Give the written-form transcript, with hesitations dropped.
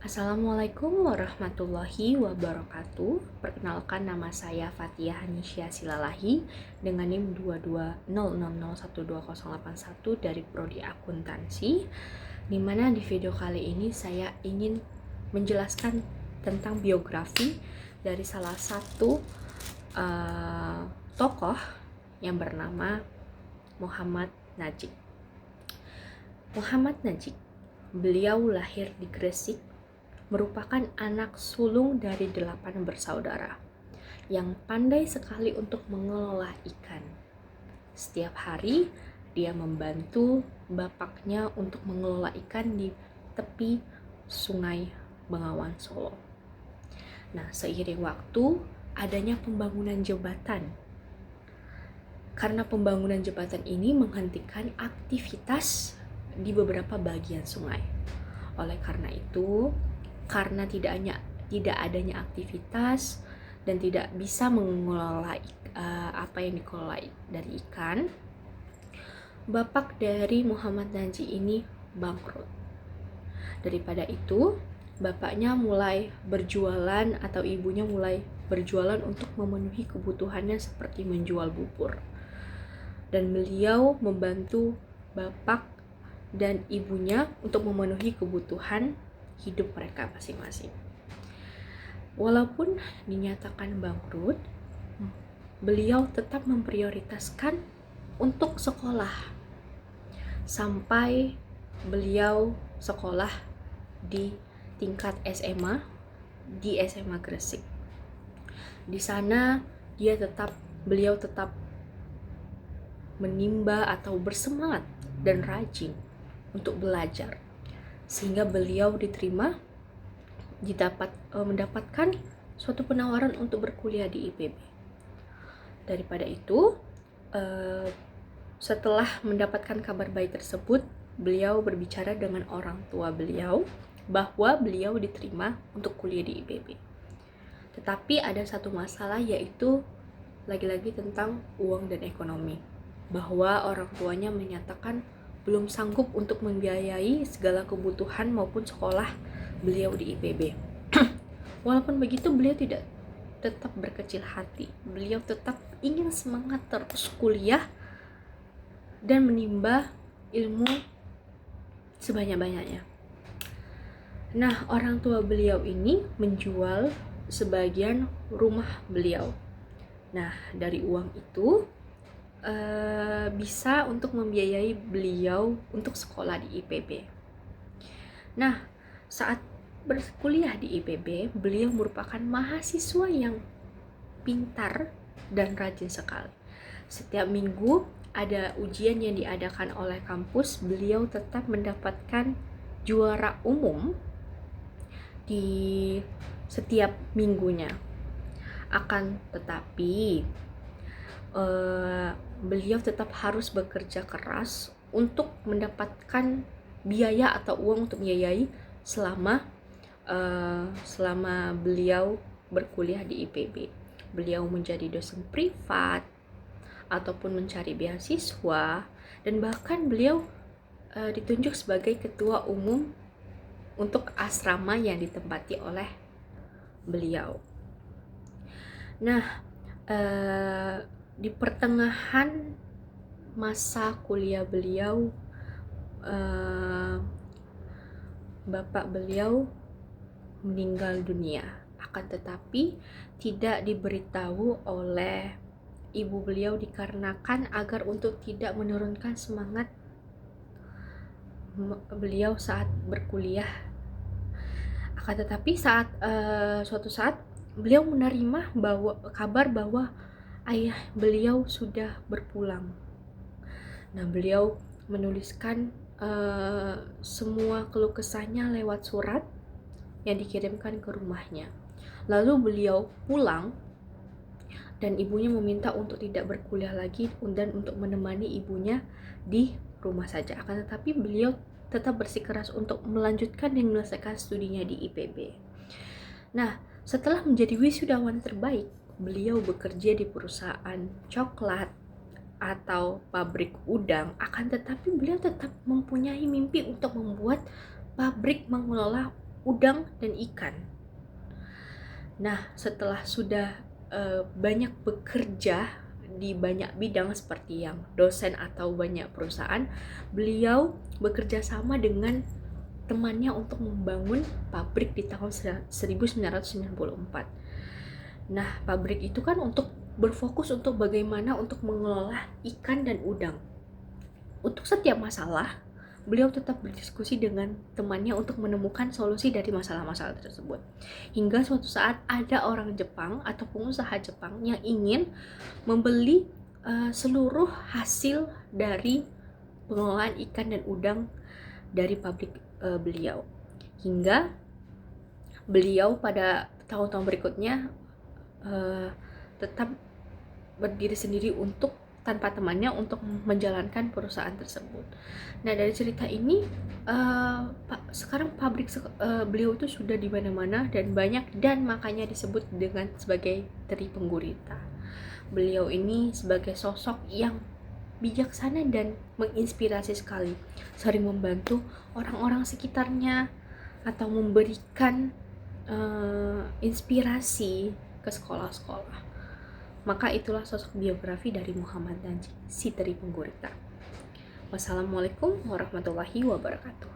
Assalamualaikum warahmatullahi wabarakatuh. Perkenalkan, nama saya Fathia Hanisya Silalahi dengan NIM 220001201 dari Prodi Akuntansi, di mana di video kali ini saya ingin menjelaskan tentang biografi dari salah satu tokoh yang bernama Muhammad Najib. Muhammad Najib, beliau lahir di Gresik, merupakan anak sulung dari 8 bersaudara yang pandai sekali untuk mengelola ikan. Setiap hari dia membantu bapaknya untuk mengelola ikan di tepi Sungai Bengawan Solo. Nah, seiring waktu adanya pembangunan jembatan. Karena pembangunan jembatan ini menghentikan aktivitas di beberapa bagian sungai. Oleh karena itu, karena tidak adanya aktivitas dan tidak bisa mengelola apa yang dikelola dari ikan, bapak dari Muhammad Najib ini bangkrut. Daripada itu, bapaknya mulai berjualan atau ibunya mulai berjualan untuk memenuhi kebutuhannya seperti menjual bubur. Dan beliau membantu bapak dan ibunya untuk memenuhi kebutuhan hidup mereka masing-masing. Walaupun dinyatakan bangkrut, beliau tetap memprioritaskan untuk sekolah sampai beliau sekolah di tingkat SMA di SMA Gresik. Di sana beliau tetap menimba atau bersemangat dan rajin untuk belajar, sehingga beliau mendapatkan suatu penawaran untuk berkuliah di IPB. Daripada itu, setelah mendapatkan kabar baik tersebut, beliau berbicara dengan orang tua beliau bahwa beliau diterima untuk kuliah di IPB. Tetapi ada satu masalah, yaitu lagi-lagi tentang uang dan ekonomi, bahwa orang tuanya menyatakan belum sanggup untuk membiayai segala kebutuhan maupun sekolah beliau di IPB. Walaupun begitu, beliau tetap berkecil hati. Beliau tetap ingin semangat terus kuliah dan menimba ilmu sebanyak-banyaknya. Nah, orang tua beliau ini menjual sebagian rumah beliau. Nah, dari uang itu bisa untuk membiayai beliau untuk sekolah di IPB. Nah, saat berkuliah di IPB, beliau merupakan mahasiswa yang pintar dan rajin sekali. Setiap minggu ada ujian yang diadakan oleh kampus, beliau tetap mendapatkan juara umum di setiap minggunya. Akan tetapi beliau tetap harus bekerja keras untuk mendapatkan biaya atau uang untuk membiayai selama beliau berkuliah di IPB. Beliau menjadi dosen privat ataupun mencari beasiswa, dan bahkan beliau ditunjuk sebagai ketua umum untuk asrama yang ditempati oleh beliau. Nah, di pertengahan masa kuliah beliau, bapak beliau meninggal dunia. Akan tetapi tidak diberitahu oleh ibu beliau, dikarenakan agar untuk tidak menurunkan semangat beliau saat berkuliah. Akan tetapi suatu saat beliau menerima kabar bahwa ayah beliau sudah berpulang. Nah, beliau menuliskan semua keluh kesahnya lewat surat yang dikirimkan ke rumahnya. Lalu beliau pulang dan ibunya meminta untuk tidak berkuliah lagi dan untuk menemani ibunya di rumah saja. Akan tetapi beliau tetap bersikeras untuk melanjutkan dan menyelesaikan studinya di IPB. Nah, setelah menjadi wisudawan terbaik, beliau bekerja di perusahaan coklat atau pabrik udang. Akan tetapi beliau tetap mempunyai mimpi untuk membuat pabrik mengelola udang dan ikan. Nah, setelah sudah banyak bekerja di banyak bidang seperti yang dosen atau banyak perusahaan, beliau bekerja sama dengan temannya untuk membangun pabrik di tahun 1994. Nah, pabrik itu kan untuk berfokus untuk bagaimana untuk mengelola ikan dan udang. Untuk setiap masalah, beliau tetap berdiskusi dengan temannya untuk menemukan solusi dari masalah-masalah tersebut. Hingga suatu saat ada orang Jepang atau pengusaha Jepang yang ingin membeli seluruh hasil dari pengelolaan ikan dan udang dari pabrik beliau. Hingga beliau pada tahun-tahun berikutnya tetap berdiri sendiri untuk tanpa temannya untuk menjalankan perusahaan tersebut. Nah, dari cerita ini sekarang pabrik beliau itu sudah di mana-mana dan banyak, dan makanya disebut dengan sebagai Tri Penggurita. Beliau ini sebagai sosok yang bijaksana dan menginspirasi sekali, sering membantu orang-orang sekitarnya atau memberikan inspirasi ke sekolah-sekolah. Maka itulah sosok biografi dari Muhammad Najib, si Tri Penggurita. Wassalamualaikum warahmatullahi wabarakatuh.